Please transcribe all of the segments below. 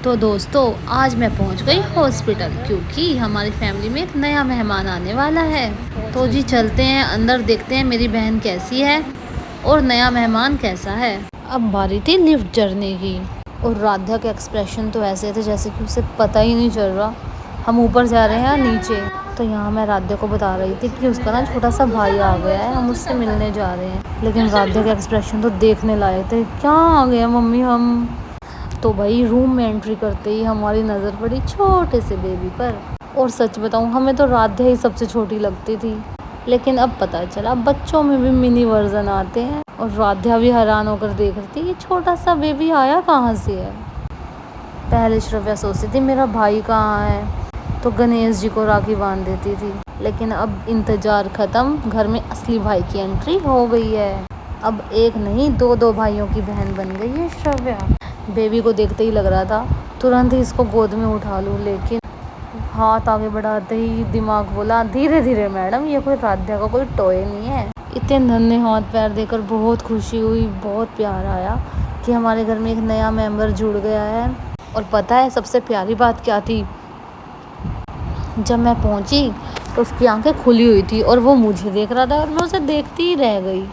तो दोस्तों आज मैं पहुंच गई हॉस्पिटल क्योंकि हमारी फैमिली में एक नया मेहमान आने वाला है। तो जी चलते हैं अंदर, देखते हैं मेरी बहन कैसी है और नया मेहमान कैसा है। अब बारी थी लिफ्ट चढ़ने की और राधा के एक्सप्रेशन तो ऐसे थे जैसे कि उसे पता ही नहीं चल रहा हम ऊपर जा रहे हैं या नीचे। तो यहाँ मैं राधा को बता रही थी कि उसका ना छोटा सा भाई आ गया है, हम उससे मिलने जा रहे हैं। लेकिन राधा के एक्सप्रेशन तो देखने लायक थे। क्या आ गया मम्मी हम। तो भाई रूम में एंट्री करते ही हमारी नज़र पड़ी छोटे से बेबी पर। और सच बताऊं हमें तो राधा ही सबसे छोटी लगती थी, लेकिन अब पता चला बच्चों में भी मिनी वर्जन आते हैं। और राधा भी हैरान होकर देख रही थी ये छोटा सा बेबी आया कहाँ से है। पहले श्रव्या सोचती थी मेरा भाई कहाँ है तो गणेश जी को राखी बांध देती थी, लेकिन अब इंतज़ार ख़त्म, घर में असली भाई की एंट्री हो गई है। अब एक नहीं दो भाइयों की बहन बन गई है श्रव्या। बेबी को देखते ही लग रहा था तुरंत ही इसको गोद में उठा लूँ, लेकिन हाथ आगे बढ़ाते ही दिमाग बोला धीरे धीरे मैडम, ये कोई राधा का कोई टॉय नहीं है। इतने नन्हे हाथ पैर देकर बहुत खुशी हुई, बहुत प्यार आया कि हमारे घर में एक नया मेंबर जुड़ गया है। और पता है सबसे प्यारी बात क्या थी, जब मैं पहुंची तो उसकी आंखें खुली हुई थी और वो मुझे देख रहा था और मैं उसे देखती ही रह गई।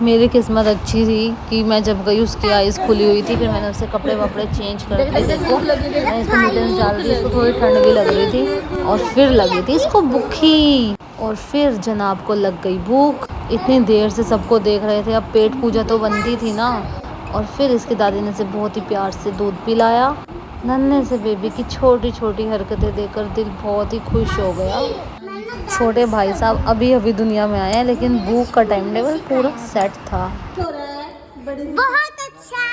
मेरी किस्मत अच्छी थी कि मैं जब गई उसकी आइज़ खुली हुई थी। फिर मैंने उससे कपड़े वपड़े चेंज कर दिए। देखो मैं इसको मीटर डाल दी, इसको थोड़ी ठंड भी लग रही थी और फिर लगी थी इसको भूखी। और फिर जनाब को लग गई भूख, इतनी देर से सबको देख रहे थे, अब पेट पूजा तो बनती थी ना। और फिर इसकी दादी ने से बहुत ही प्यार से दूध पिलाया। नन्हे से बेबी की छोटी छोटी हरकतें देखकर दिल बहुत ही खुश हो गया। छोटे भाई साहब अभी अभी दुनिया में आए हैं, लेकिन भूख का टाइम टेबल पूरा सेट था। बहुत अच्छा।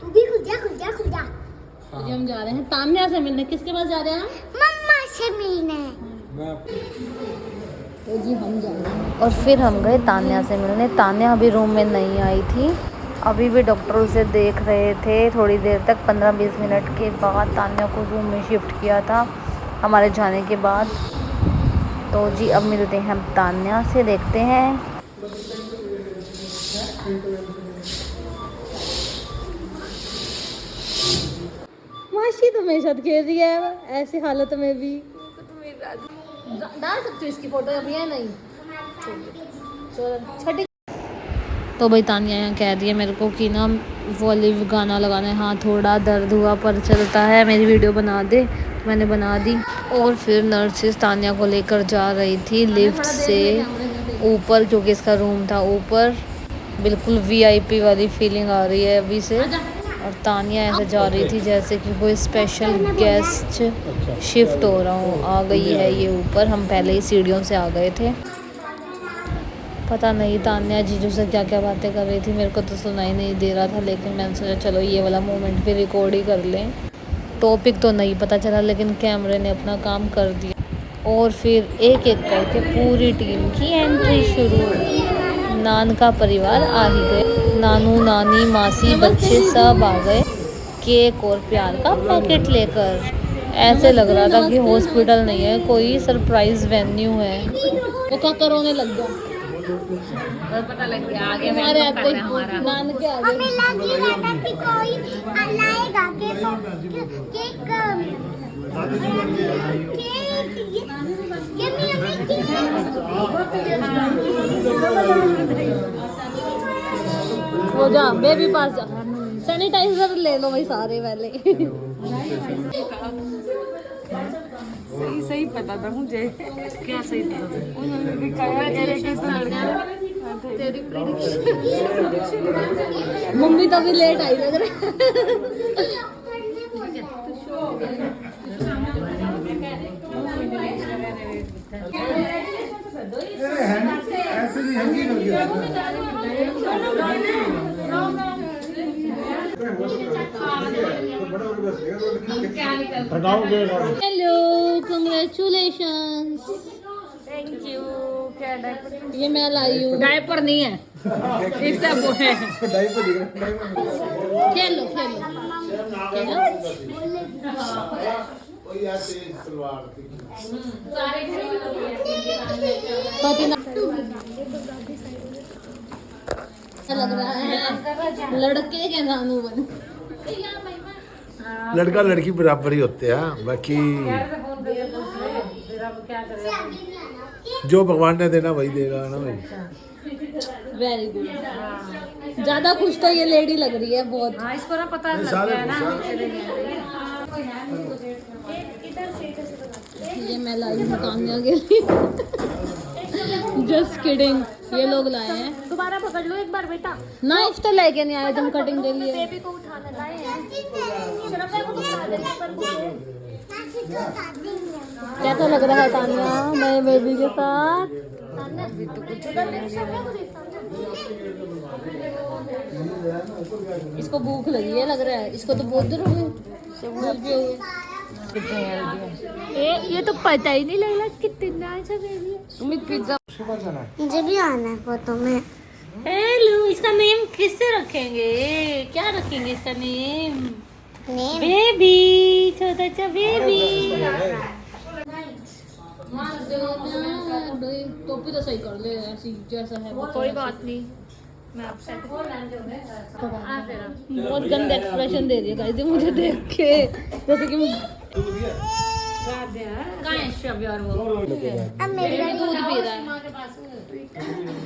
तू भी खुल जा। हम जा रहे हैं तान्या से मिलने। किसके पास जा रहे हैं हम? मम्मा से मिलने। तो जी हम जा रहे हैं। और फिर हम गए तान्या से मिलने। तान्या अभी रूम में नहीं आई थी, अभी भी डॉक्टर उसे देख रहे थे थोड़ी देर तक। 15-20 मिनट के बाद तान्या को रूम में शिफ्ट किया था हमारे जाने के बाद। तो जी अब मिलते हैं हम तान्या से, देखते हैं। माशी तो मेरे साथ खेल रही है ऐसी हालत में भी। डाल सकती हूँ इसकी फोटो अभी है नहीं। छठी तो भाई तान्या यहाँ कह रही है मेरे को कि ना वो लिव गाना लगाना है। हाँ थोड़ा दर्द हुआ पर चलता है, मेरी वीडियो बना दे। मैंने बना दी। और फिर नर्सिस तान्या को लेकर जा रही थी लिफ्ट से ऊपर, क्योंकि इसका रूम था ऊपर। बिल्कुल VIP वाली फीलिंग आ रही है अभी से। और तान्या ऐसे जा रही थी जैसे कि कोई स्पेशल गेस्ट शिफ्ट हो रहा हो। आ गई है ये ऊपर, हम पहले ही सीढ़ियों से आ गए थे। पता नहीं तान्या जीजू से क्या क्या बातें कर रही थी, मेरे को तो सुनाई नहीं दे रहा था, लेकिन मैंने सोचा चलो ये वाला मोमेंट भी रिकॉर्ड ही कर लें। टॉपिक तो नहीं पता चला, लेकिन कैमरे ने अपना काम कर दिया। और फिर एक एक करके पूरी टीम की एंट्री शुरू। नान का परिवार आ ही गए, नानू नानी मासी बच्चे सब आ गए केक और प्यार का पैकेट लेकर। ऐसे लग रहा था कि हॉस्पिटल नहीं है, कोई सरप्राइज वेन्यू है। वो क्या करोने लग गया और पता लग गया आगे में हमारे आते हमारा नान के आगे हमें लगी है ना कि कोई लाएगा केक वो जा बेबी पास जा, सैनिटाइजर ले लो भाई सारे पहले। सही पता था मुझे। क्या सही था? उन्होंने कहा तेरी मम्मी तो अभी लेट आई लग रहा हेलो कंग्रेचुलेशंस। Thank you. क्या डायपर? ये मैं लाई हूँ, डायपर नहीं है एक सब वो है। खेलो लग रहा है लड़के के नानू बने। लड़का लड़की बराबर ही होते हैं, बाकी जो भगवान ने देना वही देगा ना भाई। Very good. ज्यादा खुश तो ये लेडी लग रही है बहुत। हाँ, इसको ना पता लग सारे गया ना। ये मैं लाई हूँ कान्या के लिए। जस्ट किडिंग, ये लोग लाए हैं। दोबारा पकड़ लो एक बार बेटा। नाइफ तो लेके नहीं आए तुम कटिंग के लिए। बेबी को उठाने लाए हैं। शर्म को उठा दे पर मुझे कैसा लग रहा है तानिया नए बेबी के साथ? इसको भूख लगी है लग रहा है। इसको तो बहुत देर हो गई। ये तो पता ही नहीं लग रहा कितना अच्छा बेबी है। सुमित पिज्जा मुझे भी आना है फोटो में। हेलो, इसका नेम किससे रखेंगे? क्या रखेंगे इसका नेम? बेबी, छोटा सा बेबी। टोपी तो सही कर ले ऐसी जैसा है। कोई बात नहीं, मैं आपसे बहुत गंदे एक्सप्रेशन दे रही है गाइस मुझे देख के, जैसे कि कहाँ है शब यार वो अब मेरा दूध पी रहा है।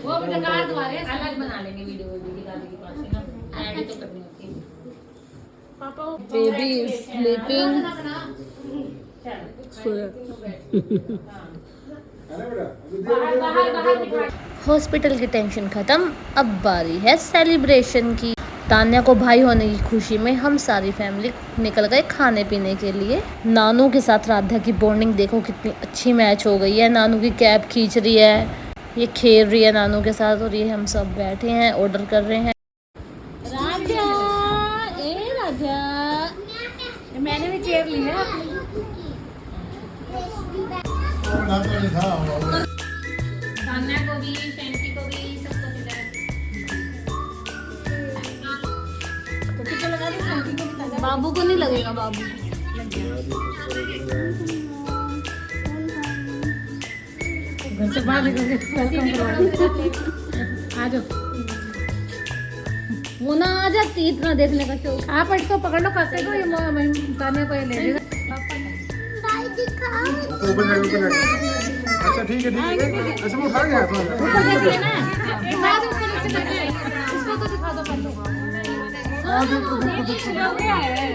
वो अपने कार तुम्हारे अलग बना लेंगे वीडियो की दादी के पास है ना, ऐड तो करनी होती है। Baby is sleeping. हॉस्पिटल की टेंशन खत्म, अब बारी है सेलिब्रेशन की। तान्या को भाई होने की खुशी में हम सारी फैमिली निकल गए खाने पीने के लिए। नानू के साथ राधा की बॉन्डिंग देखो कितनी अच्छी मैच हो गई है। नानू की कैप खींच रही है, ये खेल रही है नानू के साथ, और ये हम सब बैठे हैं ऑर्डर कर रहे हैं। राधा, ए राधा, मैंने भी चेयर ली है। तान्या को भी, फैंसी को भी, सबको खिलाया। बाबू को नहीं लगेगा, बाबू घर से बाहर निकल के आ जाओ। मोना आ जाती इतना देखने का शौक। आप इसको पकड़ लो, करते दो, ये तान्या को ये ले लेगा। भाई दिखाओ। अच्छा ठीक है। अच्छा वो खा गया ऊपर देखिए ना, एक बात ऊपर नीचे देखिए, इसको तो दिखा दो पहले। हो गया है,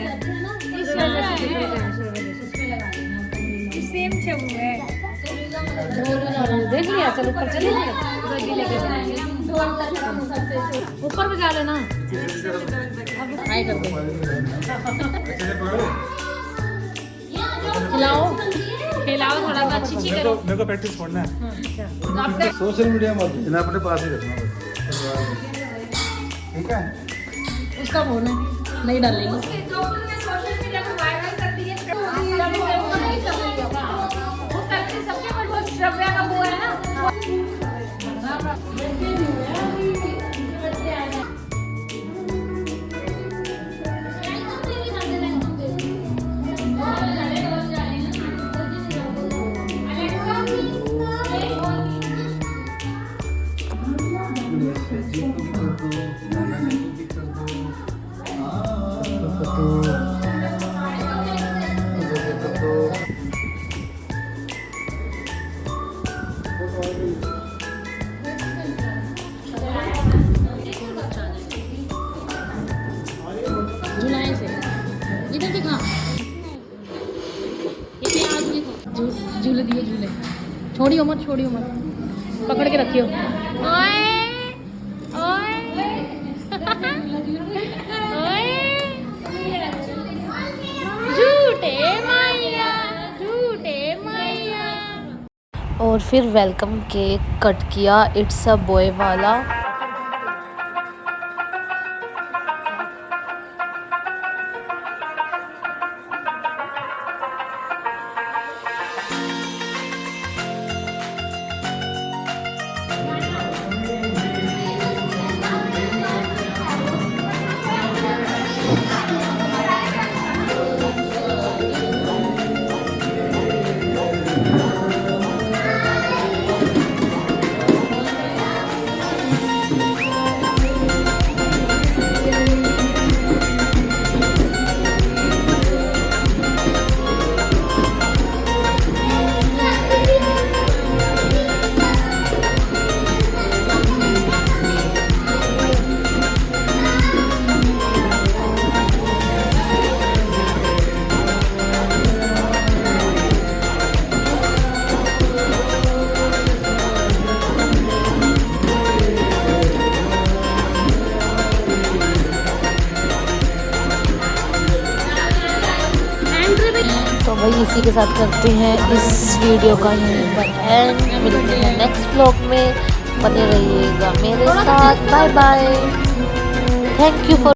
सेम छवु है। देख लिया, चलो ऊपर चलिए, ऊपर बजा लेना। ट्राई कर दो, खिलाओ खिलाओ थोड़ा सा, अच्छी करो। मेरे को प्रैक्टिस करना है। सोशल मीडिया मत इन्हें अपने पास ही रखना बस। ठीक है, उसका फोन है, नहीं डालेंगे। श्रव्या का वो है ना, झुलाए से इधर दिखा, ये प्याज भी झूले दिए, झूले छोड़ियो मत, छोड़ियो मत, पकड़ के रखियो। ओए ओए झूठे मैया, झूठे मैया। और फिर वेलकम केक कट किया, इट्स अ बॉय वाला। तो भाई इसी के साथ करते हैं इस वीडियो का यहीं पर एंड। मिलते हैं नेक्स्ट व्लॉग में, बने रहिएगा मेरे साथ। Bye bye, thank you for